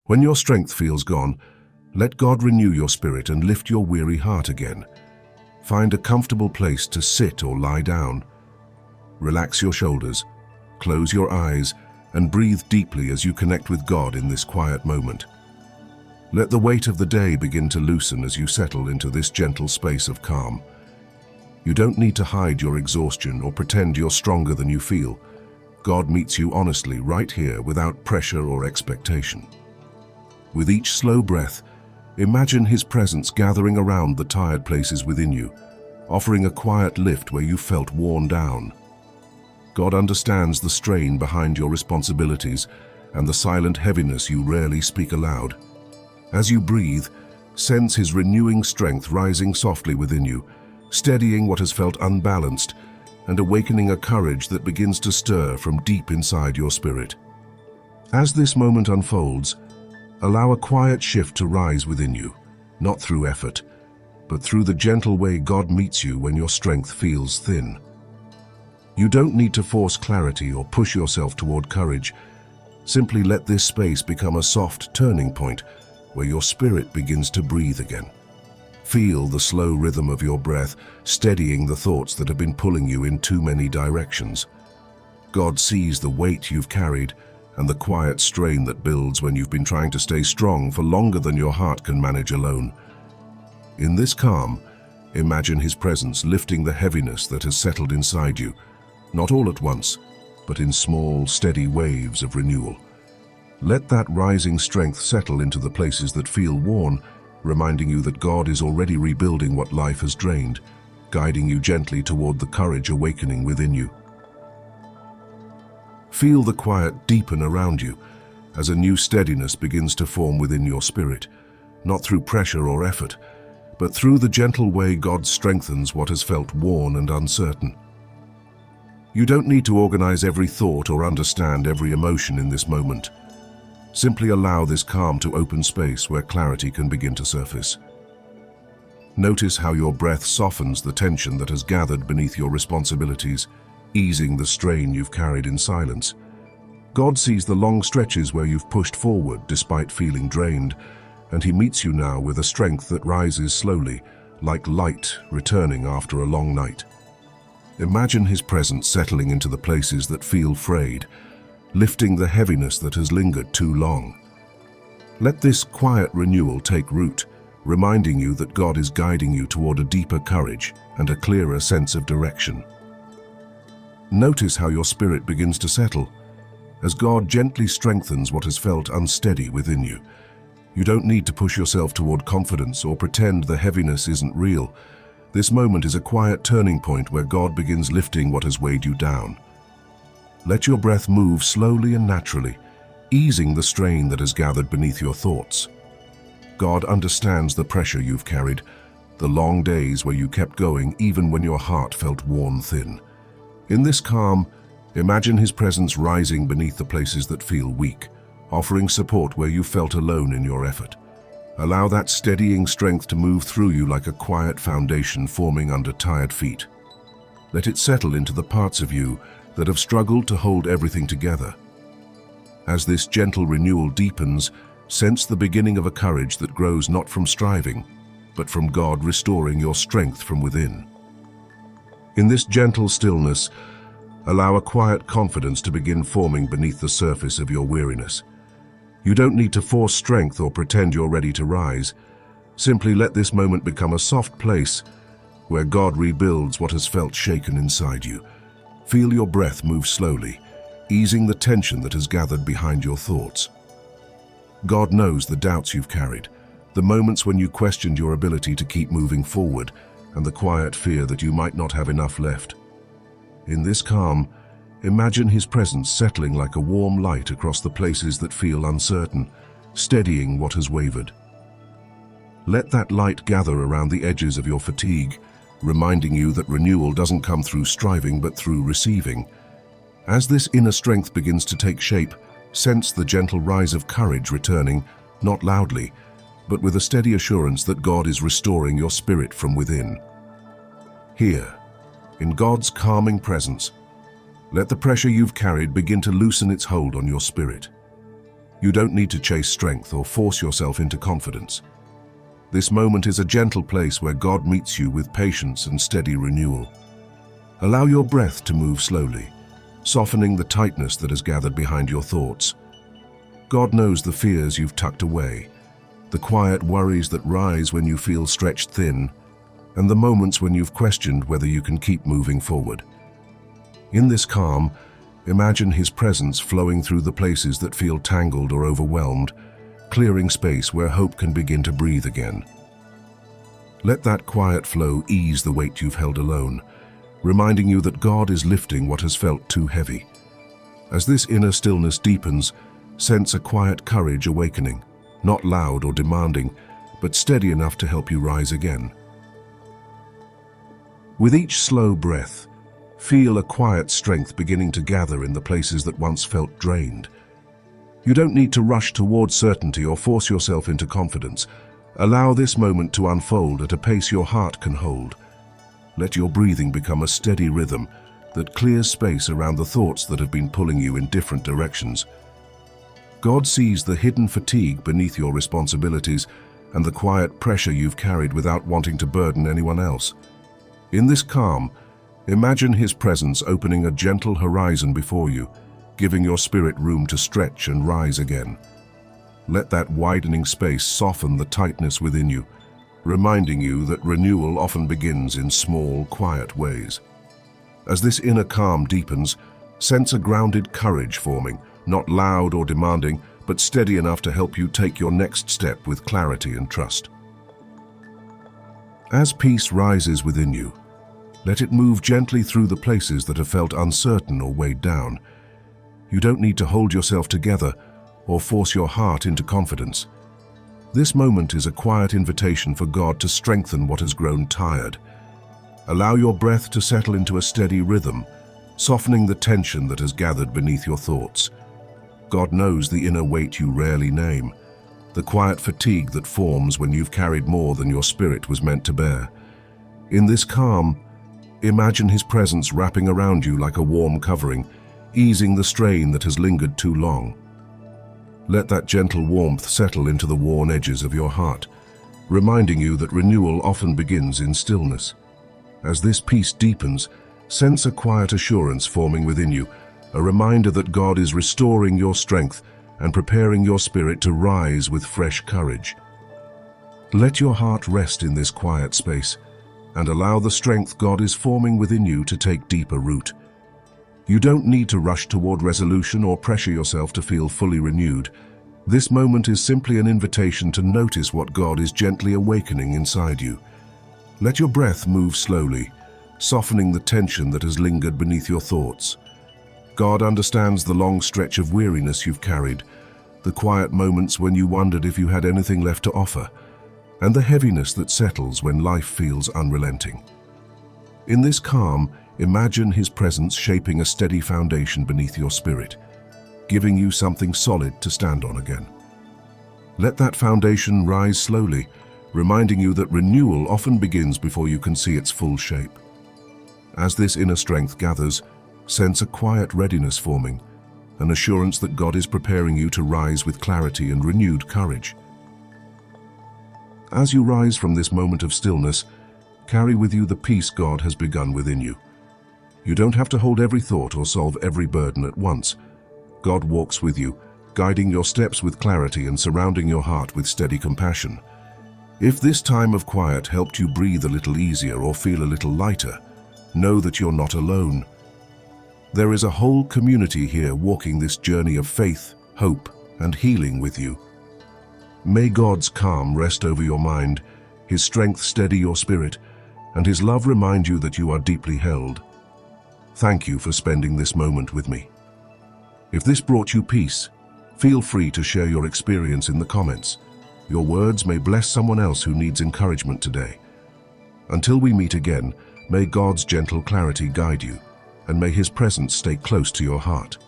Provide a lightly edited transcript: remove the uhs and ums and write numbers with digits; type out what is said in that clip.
When your strength feels gone, let God renew your spirit and lift your weary heart again. Find a comfortable place to sit or lie down. Relax your shoulders, close your eyes, and breathe deeply as you connect with God in this quiet moment. Let the weight of the day begin to loosen as you settle into this gentle space of calm. You don't need to hide your exhaustion or pretend you're stronger than you feel. God meets you honestly right here without pressure or expectation. With each slow breath, imagine His presence gathering around the tired places within you, offering a quiet lift where you felt worn down. God understands the strain behind your responsibilities and the silent heaviness you rarely speak aloud. As you breathe, sense His renewing strength rising softly within you, steadying what has felt unbalanced and awakening a courage that begins to stir from deep inside your spirit. As this moment unfolds, allow a quiet shift to rise within you, not through effort, but through the gentle way God meets you when your strength feels thin. You don't need to force clarity or push yourself toward courage. Simply let this space become a soft turning point where your spirit begins to breathe again. Feel the slow rhythm of your breath, steadying the thoughts that have been pulling you in too many directions. God sees the weight you've carried and the quiet strain that builds when you've been trying to stay strong for longer than your heart can manage alone. In this calm, imagine His presence lifting the heaviness that has settled inside you, not all at once, but in small, steady waves of renewal. Let that rising strength settle into the places that feel worn, reminding you that God is already rebuilding what life has drained, guiding you gently toward the courage awakening within you. Feel the quiet deepen around you as a new steadiness begins to form within your spirit, not through pressure or effort, but through the gentle way God strengthens what has felt worn and uncertain. You don't need to organize every thought or understand every emotion in this moment. Simply allow this calm to open space where clarity can begin to surface. Notice how your breath softens the tension that has gathered beneath your responsibilities, easing the strain you've carried in silence. God sees the long stretches where you've pushed forward despite feeling drained, and He meets you now with a strength that rises slowly, like light returning after a long night. Imagine His presence settling into the places that feel frayed, lifting the heaviness that has lingered too long. Let this quiet renewal take root, reminding you that God is guiding you toward a deeper courage and a clearer sense of direction. Notice how your spirit begins to settle, as God gently strengthens what has felt unsteady within you. You don't need to push yourself toward confidence or pretend the heaviness isn't real. This moment is a quiet turning point where God begins lifting what has weighed you down. Let your breath move slowly and naturally, easing the strain that has gathered beneath your thoughts. God understands the pressure you've carried, the long days where you kept going even when your heart felt worn thin. In this calm, imagine His presence rising beneath the places that feel weak, offering support where you felt alone in your effort. Allow that steadying strength to move through you like a quiet foundation forming under tired feet. Let it settle into the parts of you that have struggled to hold everything together. As this gentle renewal deepens, sense the beginning of a courage that grows not from striving, but from God restoring your strength from within. In this gentle stillness, allow a quiet confidence to begin forming beneath the surface of your weariness. You don't need to force strength or pretend you're ready to rise. Simply let this moment become a soft place where God rebuilds what has felt shaken inside you. Feel your breath move slowly, easing the tension that has gathered behind your thoughts. God knows the doubts you've carried, the moments when you questioned your ability to keep moving forward, and the quiet fear that you might not have enough left. In this calm, imagine His presence settling like a warm light across the places that feel uncertain, steadying what has wavered. Let that light gather around the edges of your fatigue, reminding you that renewal doesn't come through striving but through receiving. As this inner strength begins to take shape, sense the gentle rise of courage returning, not loudly, but with a steady assurance that God is restoring your spirit from within. Here, in God's calming presence, let the pressure you've carried begin to loosen its hold on your spirit. You don't need to chase strength or force yourself into confidence. This moment is a gentle place where God meets you with patience and steady renewal. Allow your breath to move slowly, softening the tightness that has gathered behind your thoughts. God knows the fears you've tucked away, the quiet worries that rise when you feel stretched thin, and the moments when you've questioned whether you can keep moving forward. In this calm, imagine His presence flowing through the places that feel tangled or overwhelmed, clearing space where hope can begin to breathe again. Let that quiet flow ease the weight you've held alone, reminding you that God is lifting what has felt too heavy. As this inner stillness deepens, sense a quiet courage awakening, not loud or demanding, but steady enough to help you rise again. With each slow breath, feel a quiet strength beginning to gather in the places that once felt drained. You don't need to rush towards certainty or force yourself into confidence. Allow this moment to unfold at a pace your heart can hold. Let your breathing become a steady rhythm that clears space around the thoughts that have been pulling you in different directions. God sees the hidden fatigue beneath your responsibilities and the quiet pressure you've carried without wanting to burden anyone else. In this calm, imagine His presence opening a gentle horizon before you, giving your spirit room to stretch and rise again. Let that widening space soften the tightness within you, reminding you that renewal often begins in small, quiet ways. As this inner calm deepens, sense a grounded courage forming, not loud or demanding, but steady enough to help you take your next step with clarity and trust. As peace rises within you, let it move gently through the places that have felt uncertain or weighed down. You don't need to hold yourself together or force your heart into confidence. This moment is a quiet invitation for God to strengthen what has grown tired. Allow your breath to settle into a steady rhythm, softening the tension that has gathered beneath your thoughts. God knows the inner weight you rarely name, the quiet fatigue that forms when you've carried more than your spirit was meant to bear. In this calm, imagine His presence wrapping around you like a warm covering, easing the strain that has lingered too long. Let that gentle warmth settle into the worn edges of your heart, reminding you that renewal often begins in stillness. As this peace deepens, sense a quiet assurance forming within you, a reminder that God is restoring your strength and preparing your spirit to rise with fresh courage. Let your heart rest in this quiet space and allow the strength God is forming within you to take deeper root. You don't need to rush toward resolution or pressure yourself to feel fully renewed. This moment is simply an invitation to notice what God is gently awakening inside you. Let your breath move slowly, softening the tension that has lingered beneath your thoughts. God understands the long stretch of weariness you've carried, the quiet moments when you wondered if you had anything left to offer, and the heaviness that settles when life feels unrelenting. In this calm, imagine His presence shaping a steady foundation beneath your spirit, giving you something solid to stand on again. Let that foundation rise slowly, reminding you that renewal often begins before you can see its full shape. As this inner strength gathers, sense a quiet readiness forming, an assurance that God is preparing you to rise with clarity and renewed courage. As you rise from this moment of stillness, carry with you the peace God has begun within you. You don't have to hold every thought or solve every burden at once. God walks with you, guiding your steps with clarity and surrounding your heart with steady compassion. If this time of quiet helped you breathe a little easier or feel a little lighter, know that you're not alone. There is a whole community here walking this journey of faith, hope, and healing with you. May God's calm rest over your mind, His strength steady your spirit, and His love remind you that you are deeply held. Thank you for spending this moment with me. If this brought you peace, feel free to share your experience in the comments. Your words may bless someone else who needs encouragement today. Until we meet again, may God's gentle clarity guide you, and may His presence stay close to your heart.